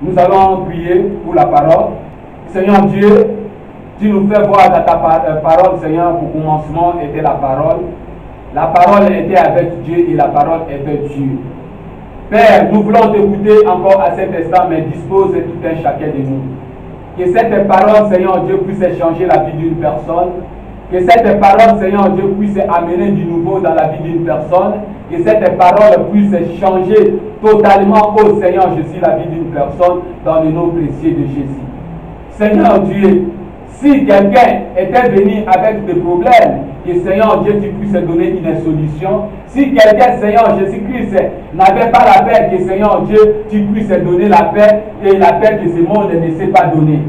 Nous allons prier pour la parole. Seigneur Dieu, tu nous fais voir dans ta parole, Seigneur, qu'au commencement était la parole. La parole était avec Dieu et la parole était Dieu. Père, nous voulons t'écouter encore à cet instant, mais dispose tout un chacun de nous. Que cette parole, Seigneur Dieu, puisse changer la vie d'une personne. Que cette parole, Seigneur Dieu, puisse amener du nouveau dans la vie d'une personne. Que cette parole puisse changer totalement, oh Seigneur Jésus, la vie d'une personne dans le nom précieux de Jésus. Seigneur Dieu, si quelqu'un était venu avec des problèmes, que Seigneur Dieu, tu puisses donner une solution. Si quelqu'un, Seigneur Jésus-Christ, n'avait pas la paix, que Seigneur Dieu, tu puisses donner la paix et la paix que ce monde ne sait pas donner.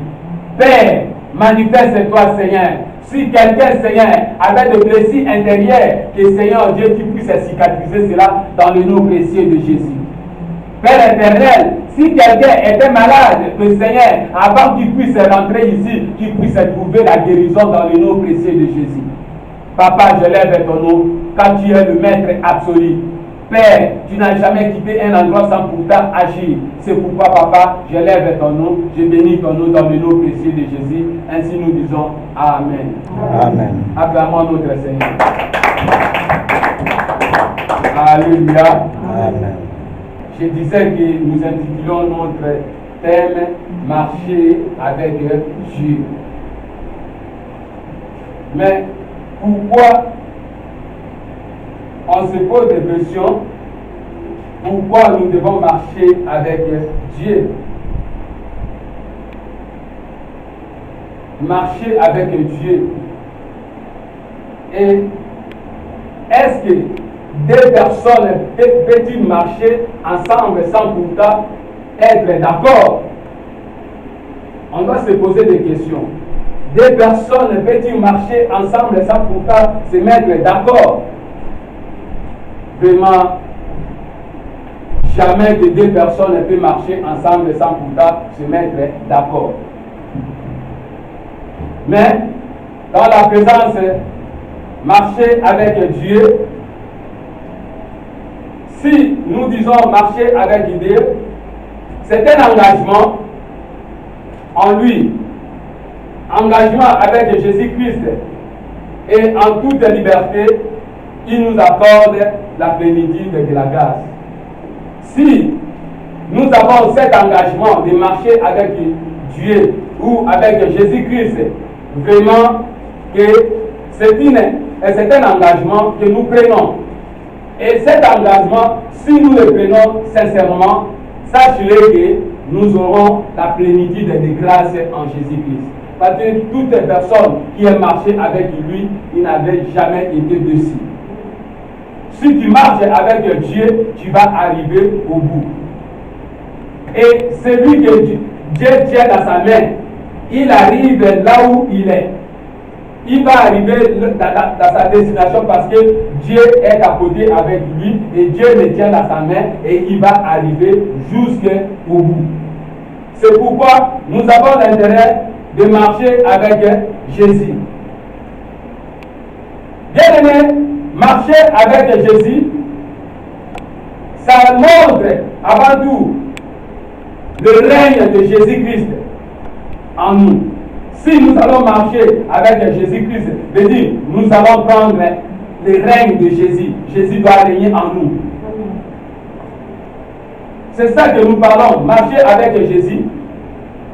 Père, manifeste-toi, Seigneur. Si quelqu'un, Seigneur, avait des blessures intérieures, que Seigneur Dieu, tu puisses cicatriser cela dans le nom précieux de Jésus. Père éternel, si quelqu'un était malade, que Seigneur, avant qu'il puisse rentrer ici, qu'il puisse trouver la guérison dans le nom précieux de Jésus. Papa, je lève ton nom, car tu es le maître absolu. Père, tu n'as jamais quitté un endroit sans pourtant agir. C'est pourquoi, Papa, je lève ton nom, je bénis ton nom dans le nom précieux de Jésus. Ainsi nous disons Amen. Amen. Acclamons notre Seigneur. Alléluia. Amen. Je disais que nous intitulons notre thème Marcher avec Dieu. Mais pourquoi on se pose des questions? Pourquoi nous devons marcher avec Dieu? Marcher avec Dieu. Et est-ce que deux personnes peuvent-ils marcher ensemble sans pourtant être d'accord? On doit se poser des questions. Deux personnes peuvent-ils marcher ensemble sans pourtant se mettre d'accord? Vraiment, jamais que deux personnes peuvent marcher ensemble sans pourtant se mettre d'accord. Mais, dans la présence, marcher avec Dieu, si nous disons marcher avec Dieu, c'est un engagement en lui, engagement avec Jésus-Christ, et en toute liberté, il nous accorde la plénitude de la grâce. Si nous avons cet engagement de marcher avec Dieu ou avec Jésus-Christ, vraiment que c'est un engagement que nous prenons. Et cet engagement, si nous le prenons sincèrement, sachez que nous aurons la plénitude de grâce en Jésus-Christ. Parce que toute personne qui a marché avec lui, il n'avait jamais été dessus. Si tu marches avec Dieu, tu vas arriver au bout. Et celui que Dieu tient dans sa main, il arrive là où il est. Il va arriver dans sa destination parce que Dieu est à côté avec lui et Dieu le tient dans sa main et il va arriver jusqu'au bout. C'est pourquoi nous avons l'intérêt de marcher avec Jésus. Bien aimé, marcher avec Jésus, ça montre avant tout le règne de Jésus-Christ en nous. Si nous allons marcher avec Jésus-Christ, veut dire nous allons prendre le règne de Jésus. Jésus doit régner en nous. C'est ça que nous parlons, marcher avec Jésus.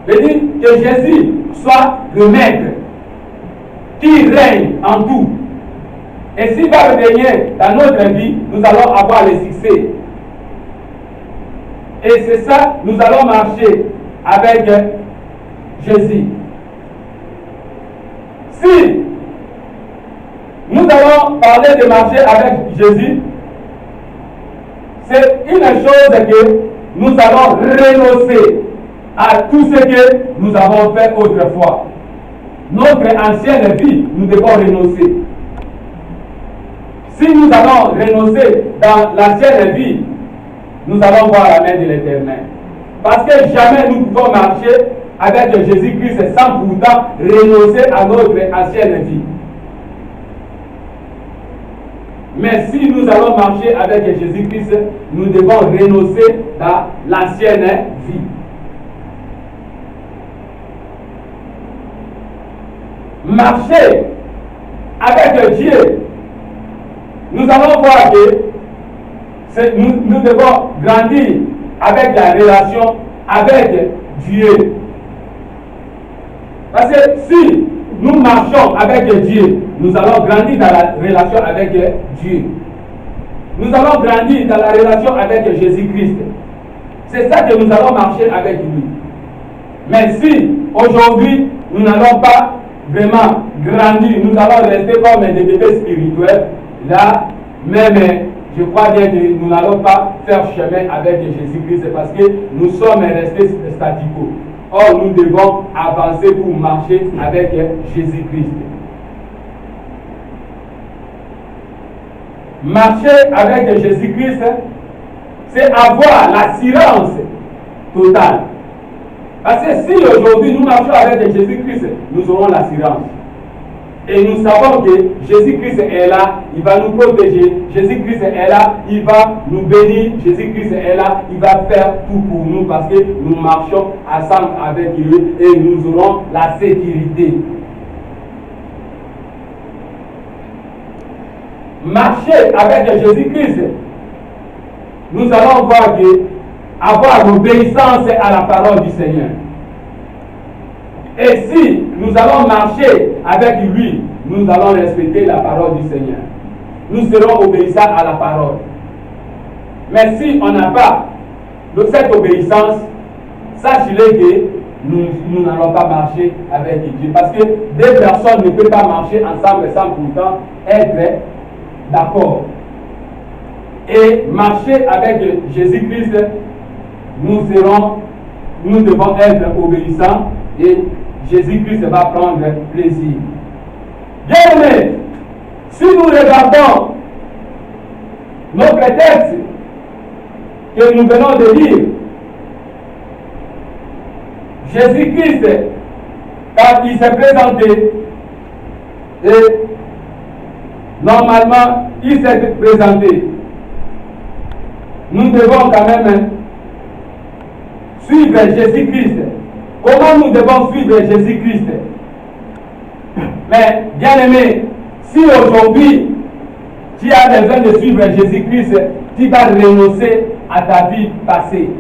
Veut dire que Jésus soit le maître qui règne en tout. Et s'il va régner dans notre vie, nous allons avoir le succès. Et c'est ça, nous allons marcher avec Jésus. Si nous allons parler de marcher avec Jésus, c'est une chose que nous allons renoncer à tout ce que nous avons fait autrefois. Notre ancienne vie, nous devons renoncer. Si nous allons renoncer dans l'ancienne vie, nous allons voir la main de l'Éternel. Parce que jamais nous pouvons marcher avec Jésus-Christ sans pourtant renoncer à notre ancienne vie. Mais si nous allons marcher avec Jésus-Christ, nous devons renoncer dans l'ancienne vie. marcher avec Dieu, nous allons voir que nous devons grandir avec la relation avec Dieu. Parce que si nous marchons avec Dieu, nous allons grandir dans la relation avec Dieu. Nous allons grandir dans la relation avec Jésus-Christ. C'est ça que nous allons marcher avec lui. Mais si aujourd'hui nous n'allons pas vraiment grandir, nous allons rester comme des bébés spirituels, là, même je crois bien que nous n'allons pas faire chemin avec Jésus-Christ parce que nous sommes restés staticaux. Or, nous devons avancer pour marcher avec Jésus-Christ. Marcher avec Jésus-Christ, c'est avoir l'assurance totale. Parce que si aujourd'hui nous marchons avec Jésus-Christ, nous aurons l'assurance. Et nous savons que Jésus-Christ est là, il va nous protéger. Jésus-Christ est là, il va nous bénir. Jésus-Christ est là, il va faire tout pour nous parce que nous marchons ensemble avec lui et nous aurons la sécurité. Marcher avec Jésus-Christ, nous allons voir que avoir l'obéissance à la parole du Seigneur. Et si nous allons marcher avec lui, nous allons respecter la parole du Seigneur. Nous serons obéissants à la parole. Mais si on n'a pas cette obéissance, sachez-le que nous n'allons pas marcher avec Dieu. Parce que deux personnes ne peuvent pas marcher ensemble sans pourtant être d'accord. Et marcher avec Jésus-Christ, nous devons être obéissants et Jésus-Christ va prendre plaisir. Bien aimé, si nous regardons notre texte que nous venons de lire, Jésus-Christ, quand il s'est présenté, et normalement, il s'est présenté, nous devons quand même suivre Jésus-Christ. Comment nous devons suivre Jésus-Christ? Mais, bien aimé, si aujourd'hui tu as besoin de suivre Jésus-Christ, tu vas renoncer à ta vie passée.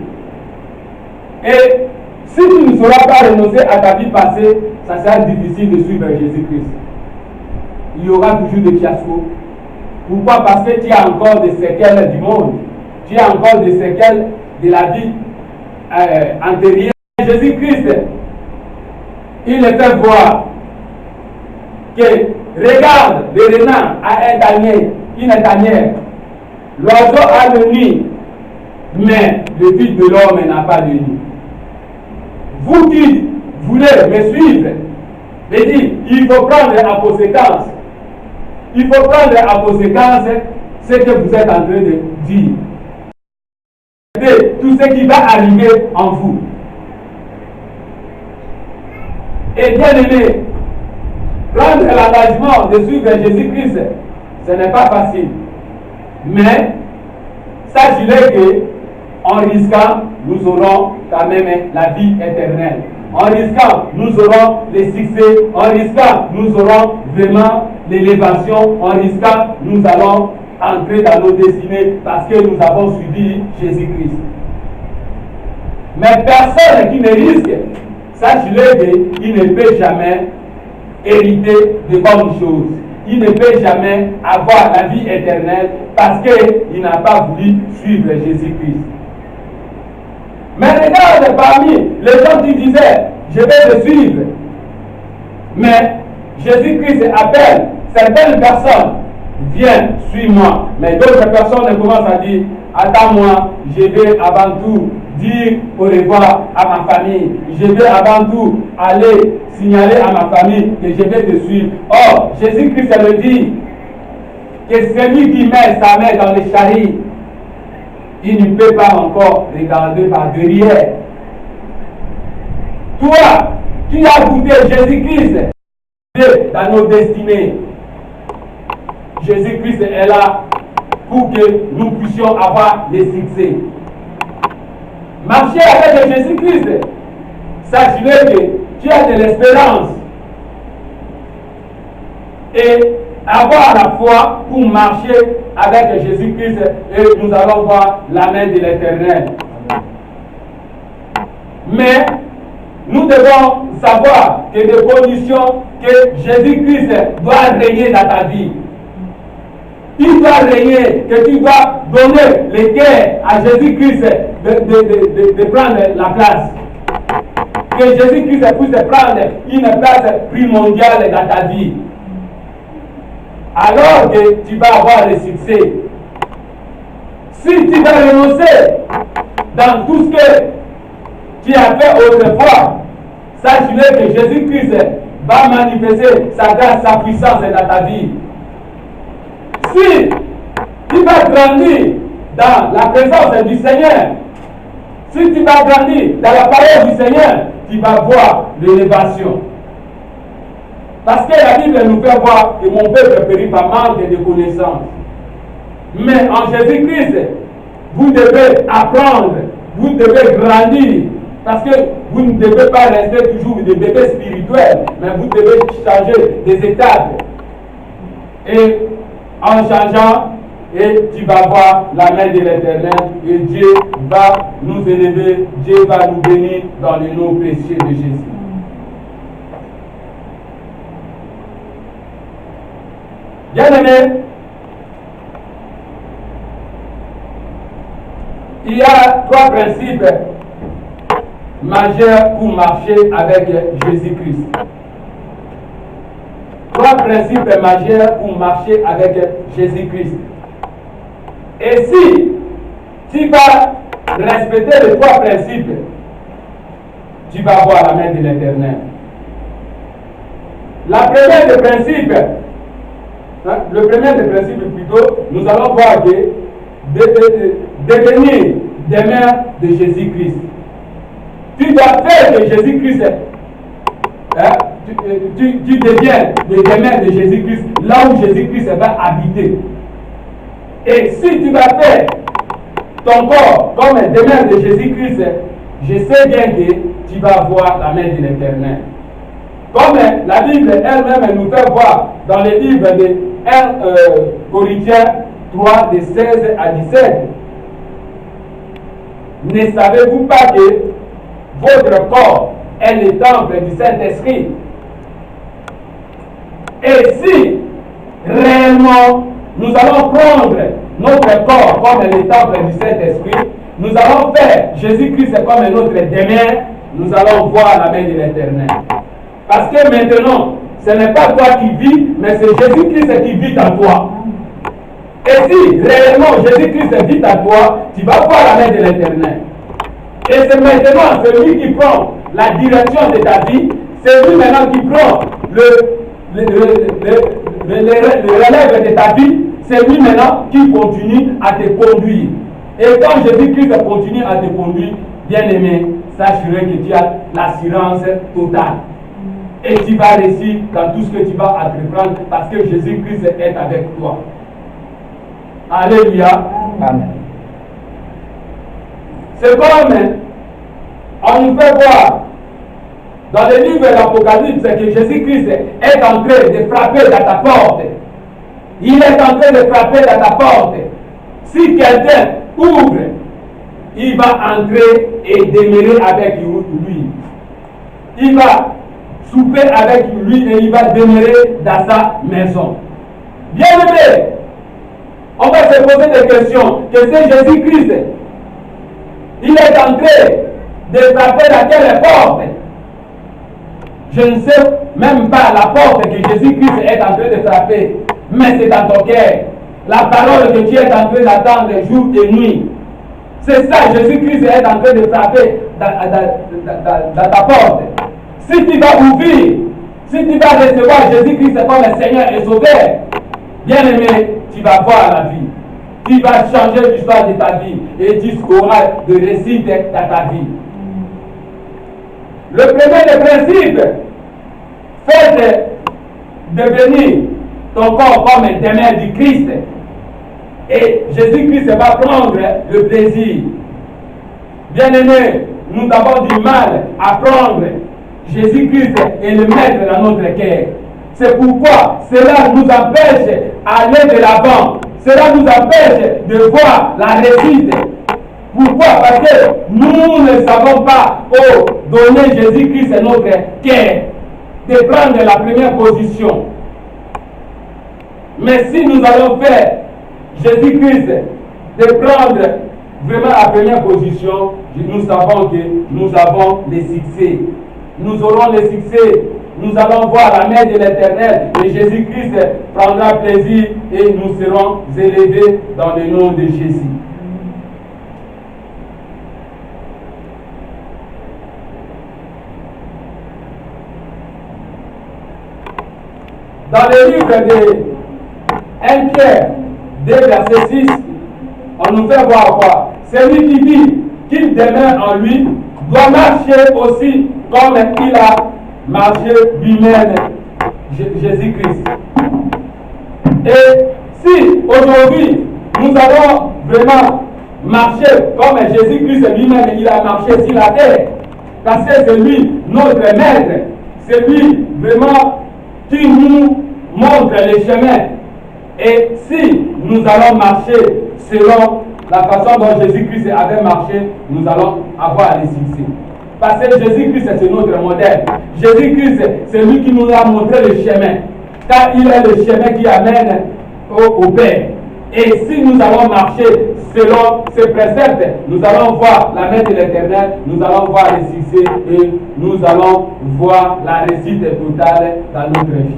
Et si tu ne sauras pas renoncer à ta vie passée, ça sera difficile de suivre Jésus-Christ. Il y aura toujours des fiascos. Pourquoi? Parce que tu as encore des séquelles du monde. Tu as encore des séquelles de la vie antérieure. Jésus-Christ, il les fait voir que regarde le renard a une tanière, l'oiseau a le nid, mais le Fils de l'homme n'a pas de nid. Vous qui voulez me suivre, je dis, il faut prendre en conséquence. Il faut prendre en conséquence ce que vous êtes en train de dire. Tout ce qui va arriver en vous. Et bien aimé, prendre l'engagement de suivre Jésus-Christ, ce n'est pas facile. Mais, sachez-le que, en risquant, nous aurons quand même la vie éternelle. En risquant, nous aurons les succès. En risquant, nous aurons vraiment l'élévation. En risquant, nous allons entrer dans nos destinées parce que nous avons suivi Jésus-Christ. Mais personne qui ne risque, sachez-le qu'il ne peut jamais hériter de bonnes choses. Il ne peut jamais avoir la vie éternelle parce qu'il n'a pas voulu suivre Jésus-Christ. Mais regarde parmi les gens qui disaient, je vais te suivre. Mais Jésus-Christ appelle certaines personnes, viens, suis-moi. Mais d'autres personnes commencent à dire, attends-moi, je vais avant tout dire au revoir à ma famille. Je vais avant tout aller signaler à ma famille que je vais te suivre. Or, Jésus-Christ le dit que celui qui met sa main dans les chariots, il ne peut pas encore regarder par derrière. Toi, qui as goûté Jésus-Christ dans nos destinées, Jésus-Christ est là pour que nous puissions avoir les succès. Marcher avec Jésus-Christ, sache-le que tu as de l'espérance. et avoir la foi pour marcher avec Jésus-Christ et nous allons voir la main de l'Éternel. Mais nous devons savoir que des conditions que Jésus-Christ doit régner dans ta vie. Il doit régner, que tu dois donner le cœur à Jésus-Christ de prendre la place. Que Jésus-Christ puisse prendre une place primordiale dans ta vie. Alors que tu vas avoir le succès. Si tu vas renoncer dans tout ce que tu as fait autrefois, sache-le que Jésus-Christ va manifester sa grâce, sa puissance dans ta vie. Si tu vas grandir dans la présence du Seigneur, si tu vas grandir dans la parole du Seigneur, tu vas voir l'élévation. Parce que la Bible nous fait voir que mon peuple périt par manque de connaissances. Mais en Jésus-Christ, vous devez apprendre, vous devez grandir. Parce que vous ne devez pas rester toujours des bébés spirituels, mais vous devez changer des étapes. Et en changeant, et tu vas voir la main de l'Éternel, et Dieu va nous élever, Dieu va nous bénir dans le nom précieux de Jésus. Bien-aimés, il y a trois principes majeurs pour marcher avec Jésus-Christ. Trois principes majeurs pour marcher avec Jésus-Christ. Et si tu vas respecter les trois principes, tu vas voir la main de l'Éternel. Le premier des principes plutôt, nous allons voir que devenir des mains de Jésus-Christ. Tu dois faire de Jésus-Christ, tu deviens des mains de Jésus-Christ, là où Jésus-Christ va habiter. Et si tu vas faire ton corps comme des mains de Jésus-Christ, je sais bien que tu vas voir la main de l'Éternel. Comme la Bible elle-même nous fait voir dans le livre de 1 Corinthiens 3, de 16 à 17. Ne savez-vous pas que votre corps est le temple du Saint-Esprit? Et si réellement nous allons prendre notre corps comme le temple du Saint-Esprit, nous allons faire Jésus-Christ comme notre demeure, nous allons voir la main de l'Éternel. Parce que maintenant, ce n'est pas toi qui vis, mais c'est Jésus-Christ qui vit en toi. Et si réellement Jésus-Christ vit en toi, tu vas voir la main de l'Éternel. Et c'est maintenant celui qui prend la direction de ta vie, c'est lui maintenant qui prend le relève de ta vie, c'est lui maintenant qui continue à te conduire. Et quand Jésus-Christ continue à te conduire, bien aimé, sache-le que tu as l'assurance totale. Et tu vas réussir dans tout ce que tu vas entreprendre parce que Jésus-Christ est avec toi. Alléluia. Amen. C'est comme on nous fait voir dans le livre de l'Apocalypse que Jésus-Christ est en train de frapper dans ta porte. Il est en train de frapper dans ta porte. Si quelqu'un ouvre, il va entrer et demeurer avec lui. Il va souper avec lui et il va demeurer dans sa maison. Bien aimé, on va se poser des questions. Que c'est Jésus-Christ. Il est en train de frapper dans quelle porte? Je ne sais même pas la porte que Jésus-Christ est en train de frapper. Mais c'est dans ton cœur. La parole que tu es en train d'attendre jour et nuit. C'est ça, Jésus-Christ est en train de frapper dans ta porte. Si tu vas ouvrir, si tu vas recevoir Jésus-Christ comme Seigneur et Sauveur, bien aimé, tu vas voir la vie. Tu vas changer l'histoire de ta vie et tu auras de réussite dans ta vie. Le premier des principes, faites devenir ton corps comme un demeure du Christ. Et Jésus-Christ va prendre le plaisir. Bien aimé, nous avons du mal à prendre Jésus-Christ et le mettre dans notre cœur. C'est pourquoi cela nous empêche d'aller de l'avant. Cela nous empêche de voir la réussite. Pourquoi? Parce que nous ne savons pas donner Jésus-Christ à notre cœur, de prendre la première position. Mais si nous allons faire Jésus-Christ, de prendre vraiment la première position, nous savons que nous avons le succès. Nous aurons le succès. Nous allons voir la main de l'Éternel et Jésus-Christ prendra plaisir et nous serons élevés dans le nom de Jésus. Dans le livre de 1 Pierre 2, verset 6, on nous fait voir quoi? Celui qui dit qu'il demeure en lui doit marcher aussi comme il a marché lui-même, Jésus-Christ. Et si aujourd'hui nous allons vraiment marcher comme Jésus-Christ lui-même, il a marché sur la terre, parce que c'est lui notre maître, c'est lui vraiment qui nous montre les chemins. Et si nous allons marcher selon la façon dont Jésus-Christ avait marché, nous allons avoir les succès. Parce que Jésus-Christ, c'est notre modèle. Jésus-Christ, c'est lui qui nous a montré le chemin. Car il est le chemin qui amène au Père. Et si nous allons marcher selon ces préceptes, nous allons voir la main de l'Éternel, nous allons voir les succès et nous allons voir la réussite totale dans notre vie.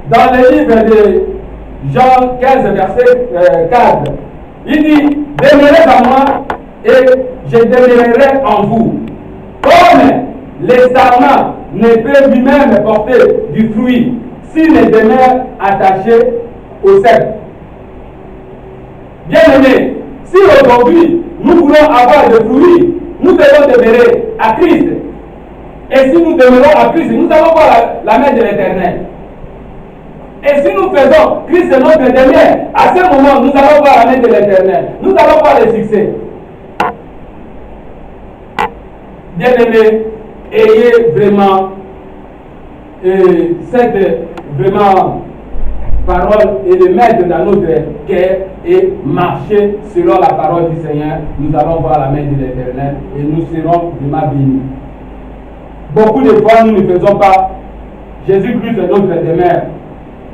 Dans le livre de Jean 15, verset 4, il dit, demeurez en moi et je demeurerai en vous. Comme le sarment ne peut lui-même porter du fruit s'il ne demeure attaché au cep. Bien-aimés, si aujourd'hui nous voulons avoir des fruits, nous devons demeurer à Christ. Et si nous demeurons à Christ, nous allons voir la main de l'Éternel. Et si nous faisons Christ notre dernier, à ce moment, nous allons voir la main de l'Éternel. Nous allons voir le succès. Bien-aimés, ayez vraiment cette vraiment parole et le mettre dans notre cœur et marcher selon la parole du Seigneur. Nous allons voir la main de l'Éternel et nous serons vraiment bénis. Beaucoup de fois, nous ne faisons pas Jésus-Christ est notre demeure.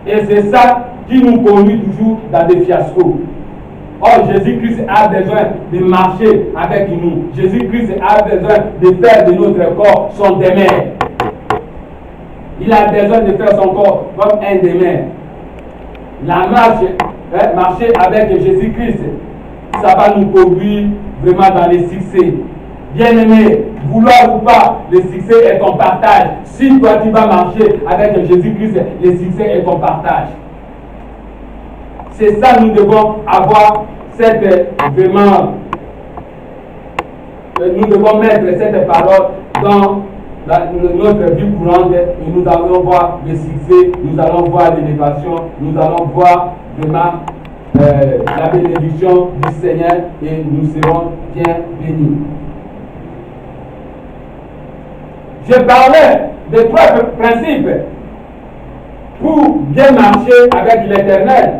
Et c'est ça qui nous conduit toujours dans des fiascos. Or, Jésus-Christ a besoin de marcher avec nous. Jésus-Christ a besoin de faire de notre corps son demeure. Il a besoin de faire son corps comme un demeure. La marche, marcher avec Jésus-Christ, ça va nous conduire vraiment dans les succès. Bien-aimé, vouloir ou pas, le succès est ton partage. Si toi tu vas marcher avec Jésus-Christ, le succès est ton partage. C'est ça, nous devons avoir cette vraiment, nous devons mettre cette parole dans notre vie courante et nous allons voir le succès, nous allons voir l'élévation, nous allons voir vraiment la bénédiction du Seigneur et nous serons bien bénis. Je parlais de trois principes pour bien marcher avec l'Éternel.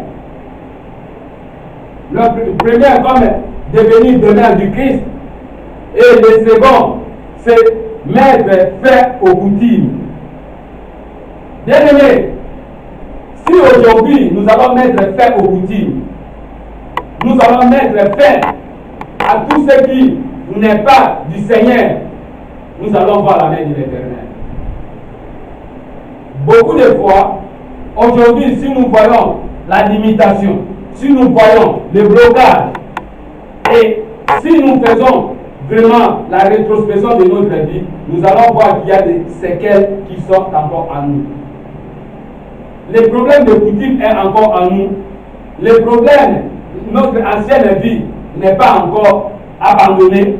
Le premier, comme devenir demeure du Christ. Et le second, c'est mettre fin aux coutumes. Bien-aimés, si aujourd'hui nous allons mettre fin aux coutumes, nous allons mettre fin à tout ce qui n'est pas du Seigneur, nous allons voir la main de l'Éternel. Beaucoup de fois, aujourd'hui, si nous voyons la limitation, si nous voyons le blocage, et si nous faisons vraiment la rétrospection de notre vie, nous allons voir qu'il y a des séquelles qui sont encore en nous. Le problème de coutume est encore en nous. Le problème, notre ancienne vie n'est pas encore abandonnée.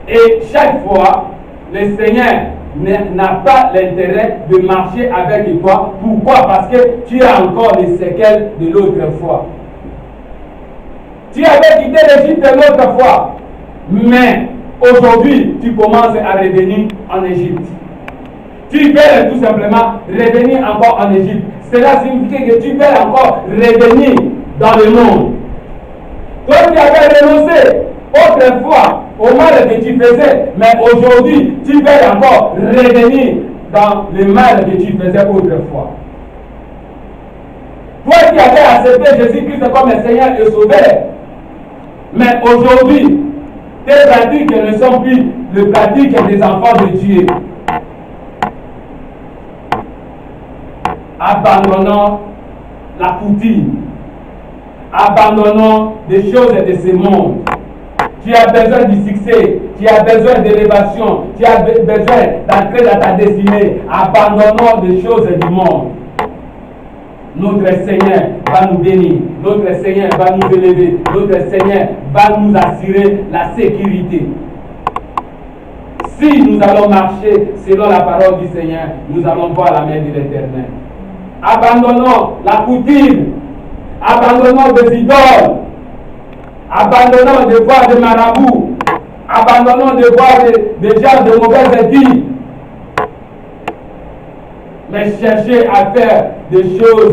Et chaque fois, le Seigneur n'a pas l'intérêt de marcher avec toi. Pourquoi? Parce que tu as encore les séquelles de l'autre fois. Tu avais quitté l'Égypte l'autre fois, mais aujourd'hui, tu commences à revenir en Égypte. Tu veux tout simplement revenir encore en Égypte. Cela signifie que tu veux encore revenir dans le monde. Toi qui avais renoncé autrefois au mal que tu faisais, mais aujourd'hui, tu veux encore revenir dans le mal que tu faisais autrefois. Toi qui avais accepté Jésus-Christ comme Seigneur et Sauveur, mais aujourd'hui, tes pratiques ne sont plus les pratiques des enfants de Dieu. Abandonnons la coutume. Abandonnons des choses de ce monde. Tu as besoin du succès, tu as besoin d'élévation, tu as besoin d'entrer dans ta destinée. Abandonnons des choses du monde. Notre Seigneur va nous bénir, notre Seigneur va nous élever, notre Seigneur va nous assurer la sécurité. Si nous allons marcher selon la parole du Seigneur, nous allons voir la main de l'Éternel. Abandonnons la coutume, abandonnons des idoles, abandonnons de voir des marabouts, abandonnons de voir des gens de mauvaises vies. Mais cherchez à faire des choses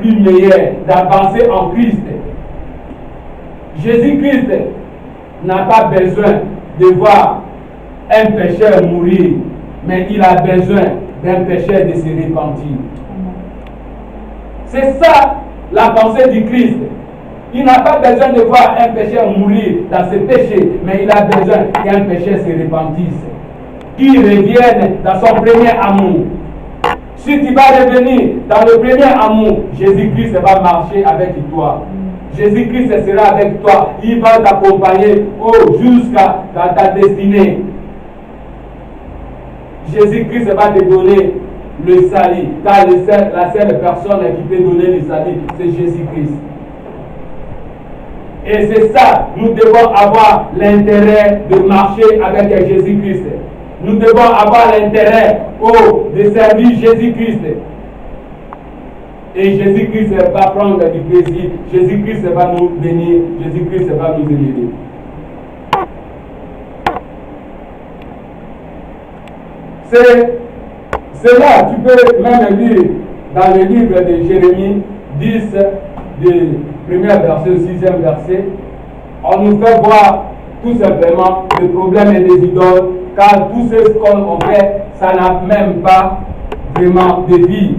plus meilleures, d'avancer en Christ. Jésus-Christ n'a pas besoin de voir un pécheur mourir, mais il a besoin d'un pécheur de se repentir. C'est ça la pensée du Christ. Il n'a pas besoin de voir un pécheur mourir dans ses péchés, mais il a besoin qu'un pécheur se repentisse, qu'il revienne dans son premier amour. Si tu vas revenir dans le premier amour, Jésus-Christ va marcher avec toi. Jésus-Christ sera avec toi. Il va t'accompagner jusqu'à ta destinée. Jésus-Christ va te donner le salut. Car la seule personne qui peut donner le salut, c'est Jésus-Christ. Et c'est ça, nous devons avoir l'intérêt de marcher avec Jésus-Christ. Nous devons avoir l'intérêt de servir Jésus-Christ. Et Jésus-Christ va prendre du plaisir. Jésus-Christ va nous bénir. Jésus-Christ va nous élever. C'est là, tu peux même lire dans le livre de Jérémie 10, du premier verset au 6e verset. On nous fait voir tout simplement le problème des idoles, car tout ce qu'on fait, ça n'a même pas vraiment de vie.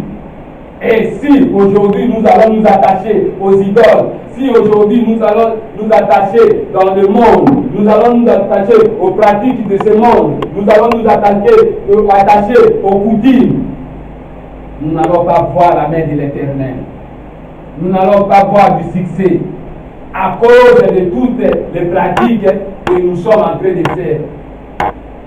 Et si aujourd'hui nous allons nous attacher aux idoles, si aujourd'hui nous allons nous attacher dans le monde, nous allons nous attacher aux pratiques de ce monde, nous allons nous attacher aux coutumes, nous n'allons pas voir la main de l'Éternel. Nous n'allons pas voir du succès à cause de toutes les pratiques que nous sommes en train de faire.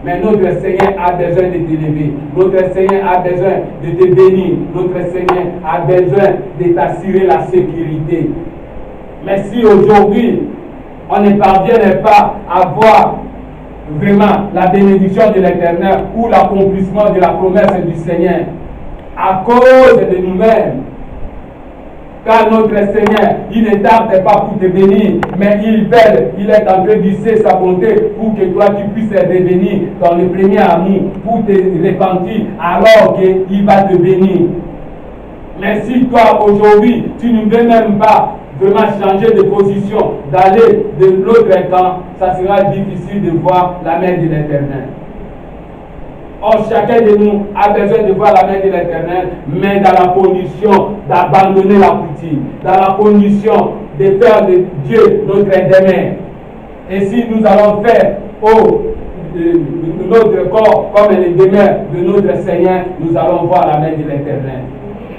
Mais notre Seigneur a besoin de t'élever. Notre Seigneur a besoin de te bénir. Notre Seigneur a besoin de t'assurer la sécurité. Mais si aujourd'hui, on ne parvient pas à voir vraiment la bénédiction de l'Éternel ou l'accomplissement de la promesse du Seigneur, à cause de nous-mêmes, car notre Seigneur, il ne tarde pas pour te bénir, mais il veille, il est en train d'user sa bonté pour que toi tu puisses revenir dans le premier amour, pour te repentir, alors qu'il va te bénir. Mais si toi aujourd'hui, tu ne veux même pas vraiment changer de position, d'aller de l'autre camp, ça sera difficile de voir la main de l'Éternel. Or, chacun de nous a besoin de voir la main de l'Éternel, mais dans la condition d'abandonner la coutume, dans la condition de faire de Dieu notre demain. Et si nous allons faire de notre corps comme les demeures de notre Seigneur, nous allons voir la main de l'Éternel.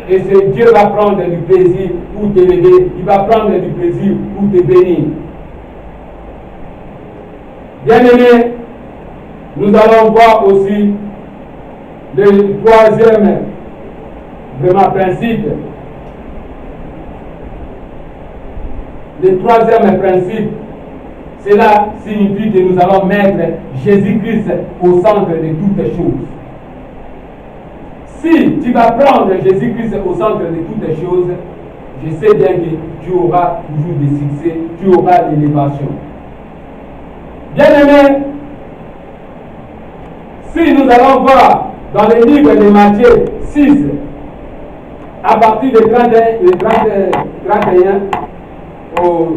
Et c'est Dieu va prendre du plaisir pour t'élever, il va prendre du plaisir pour te bénir. Bien-aimés, nous allons voir aussi le troisième vraiment principe. Le troisième principe, cela signifie que nous allons mettre Jésus-Christ au centre de toutes les choses. Si tu vas prendre Jésus-Christ au centre de toutes les choses, je sais bien que tu auras toujours des succès, tu auras l'élévation. Bien-aimé, Si nous allons voir dans le livre de Matthieu 6, à partir de 31 au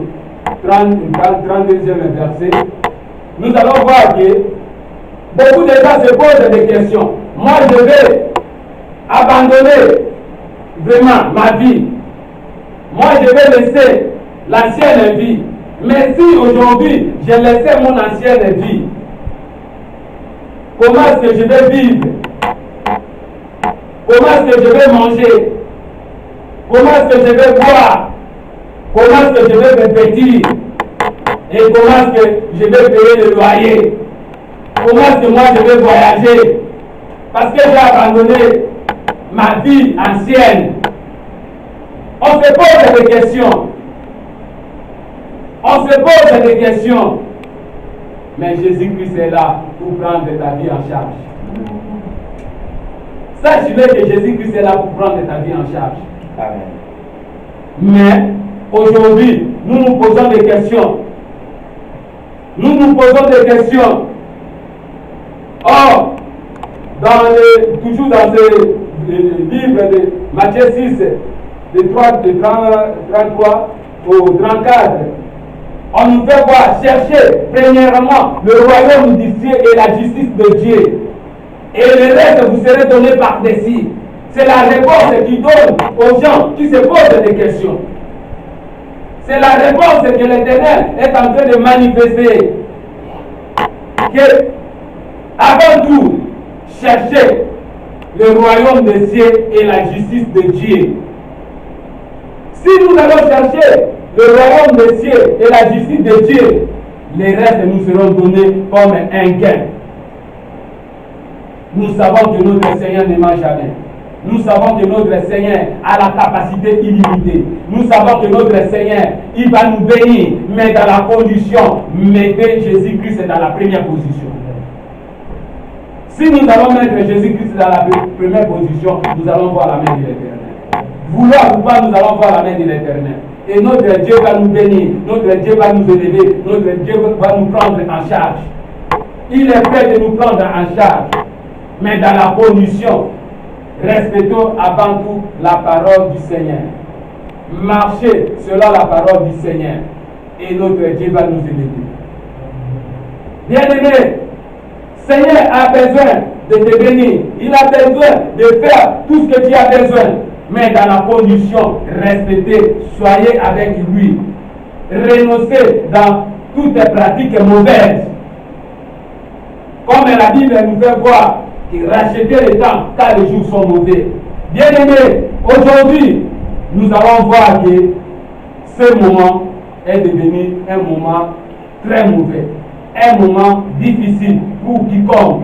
32e verset, nous allons voir que beaucoup de gens se posent des questions. Moi, je vais abandonner vraiment ma vie. Moi, je vais laisser l'ancienne vie. Mais si aujourd'hui, j'ai laissé mon ancienne vie, comment est-ce que je vais vivre? Comment est-ce que je vais manger? Comment est-ce que je vais boire? Comment est-ce que je vais me vêtir? Et comment est-ce que je vais payer le loyer? Comment est-ce que moi je vais voyager? Parce que j'ai abandonné ma vie ancienne. On se pose des questions. On se pose des questions. Mais Jésus-Christ est là pour prendre ta vie en charge. Sache-le que Jésus-Christ est là pour prendre ta vie en charge. Amen. Mais aujourd'hui, nous nous posons des questions. Nous nous posons des questions. Or, toujours dans ce livre de Matthieu 6, de 33 au 34, on nous fait voir, chercher premièrement le royaume du ciel et la justice de Dieu. Et le reste vous serez donné par-dessus. C'est la réponse qui donne aux gens qui se posent des questions. C'est la réponse que l'Éternel est en train de manifester. Que, avant tout, cherchez le royaume des cieux et la justice de Dieu. Si nous allons chercher le royaume des cieux et la justice de Dieu, les restes nous seront donnés comme un gain. Nous savons que notre Seigneur ne ment jamais. Nous savons que notre Seigneur a la capacité illimitée. Nous savons que notre Seigneur, il va nous bénir, mais dans la condition, mettez Jésus-Christ dans la première position. Si nous allons mettre Jésus-Christ dans la première position, nous allons voir la main de l'Éternel. Vouloir ou pas, nous allons voir la main de l'Éternel. Et notre Dieu va nous bénir, notre Dieu va nous élever, notre Dieu va nous prendre en charge. Il est prêt de nous prendre en charge, mais dans la condition, respectons avant tout la parole du Seigneur. Marchez selon la parole du Seigneur, et notre Dieu va nous élever. Bien-aimé, Seigneur a besoin de te bénir. Il a besoin de faire tout ce que tu as besoin. Mais dans la condition, respectez, soyez avec lui. Renoncez dans toutes les pratiques mauvaises. Comme la Bible nous fait voir, racheter le temps car les jours sont mauvais. Bien-aimés, aujourd'hui, nous allons voir que ce moment est devenu un moment très mauvais. Un moment difficile pour quiconque.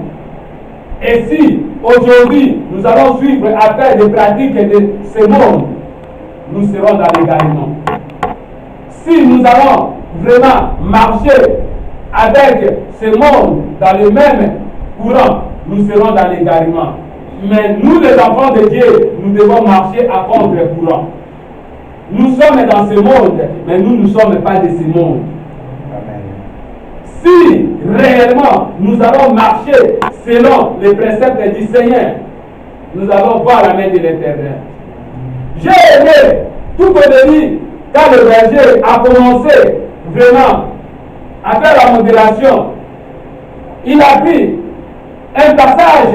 Et si aujourd'hui nous allons suivre après des pratiques de ce monde, nous serons dans l'égarement. Si nous allons vraiment marcher avec ce monde dans le même courant, nous serons dans l'égarement. Mais nous, les enfants de Dieu, nous devons marcher à contre-courant. Nous sommes dans ce monde, mais nous ne sommes pas de ce monde. Si réellement nous allons marcher selon les préceptes du Seigneur, nous allons voir la main de l'Éternel. J'ai aimé tout au début, quand le berger a commencé vraiment à faire la modération, il a pris un passage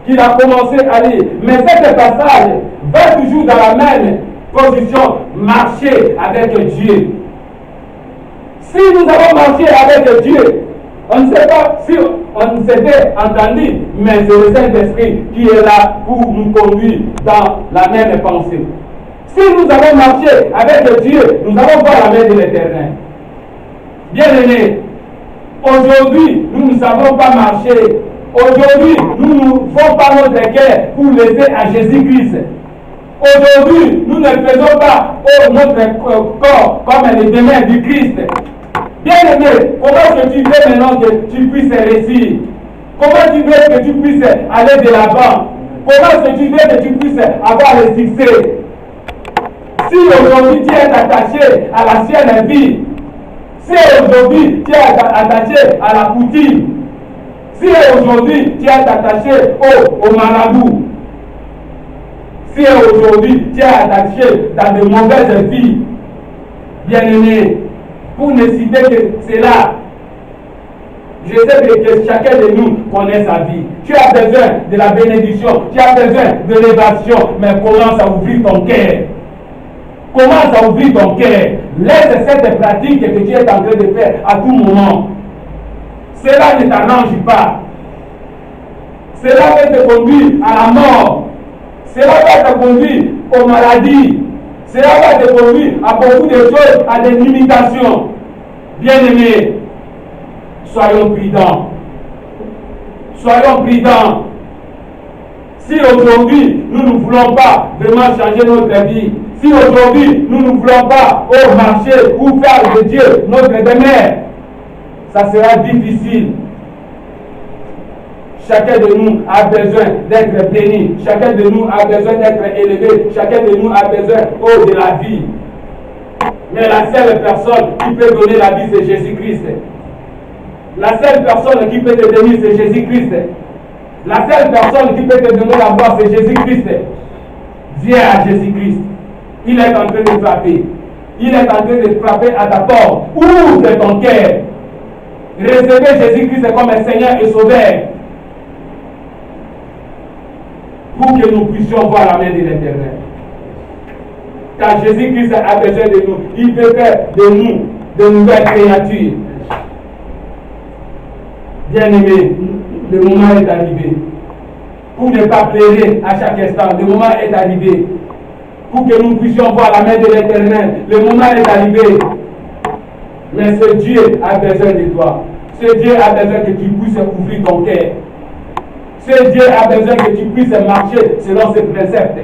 qu'il a commencé à lire. Mais cet passage va toujours dans la même position, marcher avec Dieu. Si nous avons marché avec Dieu, on ne sait pas si on s'était entendu, mais c'est le Saint-Esprit qui est là pour nous conduire dans la même pensée. Si nous avons marché avec Dieu, nous allons voir la main de l'Éternel. Bien-aimés, aujourd'hui, nous ne savons pas marcher. Aujourd'hui, nous ne faisons pas notre cœur pour laisser à Jésus-Christ. Aujourd'hui, nous ne faisons pas notre corps comme les mains du Christ. Bien-aimé, comment est-ce que tu veux maintenant que tu puisses réussir? Comment tu veux que tu puisses aller de l'avant? Comment est-ce que tu veux que tu puisses avoir le succès? Si aujourd'hui tu es attaché à l'ancienne vie, si aujourd'hui tu es attaché à la coutume, Si aujourd'hui tu es attaché au marabout, si aujourd'hui tu es attaché dans de mauvaises vies, bien-aimé, pour ne citer que cela, je sais que chacun de nous connaît sa vie. Tu as besoin de la bénédiction, tu as besoin de l'évasion, mais commence à ouvrir ton cœur. Commence à ouvrir ton cœur. Laisse cette pratique que tu es en train de faire à tout moment. Cela ne t'arrange pas. Cela va te conduire à la mort. Cela va te conduire aux maladies. Cela va te conduire à beaucoup de choses, à des limitations. Bien-aimés, soyons prudents. Soyons prudents. Si aujourd'hui, nous ne voulons pas vraiment changer notre vie, si aujourd'hui, nous ne voulons pas marcher ou faire de Dieu notre demeure, ça sera difficile. Chacun de nous a besoin d'être béni. Chacun de nous a besoin d'être élevé. Chacun de nous a besoin de la vie. Mais la seule personne qui peut donner la vie, c'est Jésus-Christ. La seule personne qui peut te bénir, c'est Jésus-Christ. La seule personne qui peut te donner la gloire, c'est Jésus-Christ. Viens à Jésus-Christ. Il est en train de frapper. Il est en train de frapper à ta porte. Ouvre ton cœur. Recevez Jésus-Christ comme un Seigneur et Sauveur. Pour que nous puissions voir la main de l'Éternel. Car Jésus-Christ a besoin de nous. Il veut faire de nous de nouvelles créatures. Bien-aimés, le moment est arrivé. Pour ne pas pleurer à chaque instant, le moment est arrivé. Pour que nous puissions voir la main de l'Éternel, le moment est arrivé. Mais ce Dieu a besoin de toi. Ce Dieu a besoin que tu puisses ouvrir ton cœur. Ce Dieu a besoin que tu puisses marcher selon ses préceptes.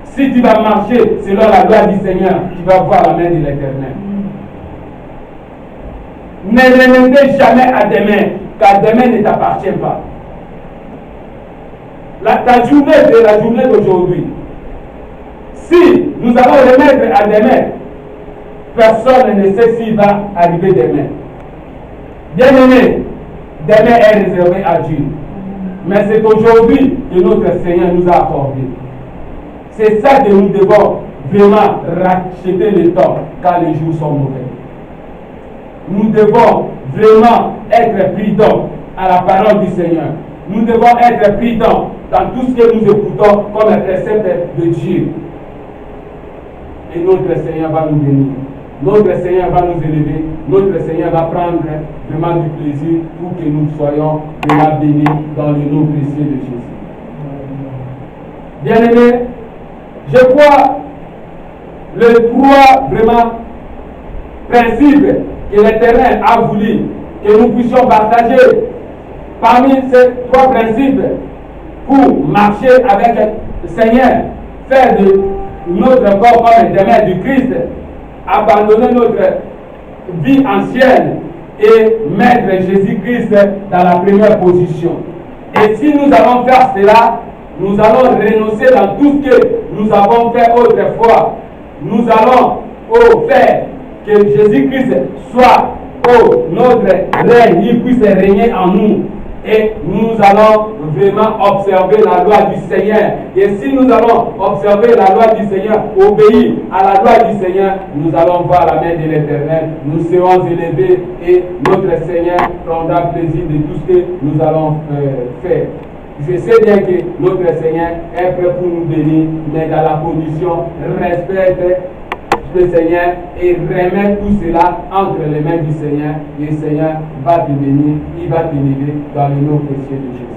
Si tu vas marcher selon la loi du Seigneur, tu vas voir la main de l'Éternel. Ne remettez jamais à demain, car demain ne t'appartient pas. Ta journée, c'est la journée d'aujourd'hui. Si nous allons remettre à demain, personne ne sait s'il va arriver demain. Bien-aimé, demain est réservé à Dieu. Mais c'est aujourd'hui que notre Seigneur nous a accordé. C'est ça que nous devons vraiment racheter le temps quand les jours sont mauvais. Nous devons vraiment être prudents à la parole du Seigneur. Nous devons être prudents dans tout ce que nous écoutons comme un précepte de Dieu. Et notre Seigneur va nous bénir. Notre Seigneur va nous élever. Notre Seigneur va prendre vraiment du plaisir pour que nous soyons vraiment bénis dans le nom précieux de Jésus. Bien-aimés, je crois les trois vraiment principes que l'Éternel a voulu que nous puissions partager. Parmi ces trois principes, pour marcher avec le Seigneur, faire de notre corps comme un demeure du Christ, abandonner notre vie ancienne et mettre Jésus-Christ dans la première position. Et si nous allons faire cela, nous allons renoncer dans tout ce que nous avons fait autrefois. Nous allons faire que Jésus-Christ soit notre règne, il puisse régner en nous. Et nous allons vraiment observer la loi du Seigneur. Et si nous allons observer la loi du Seigneur, obéir à la loi du Seigneur, nous allons voir la main de l'Éternel. Nous serons élevés et notre Seigneur prendra plaisir de tout ce que nous allons faire. Je sais bien que notre Seigneur est prêt pour nous bénir, mais dans la condition respecte le Seigneur et remet tout cela entre les mains du Seigneur. Et le Seigneur va te bénir, il va t'élever dans le nom précieux de Jésus.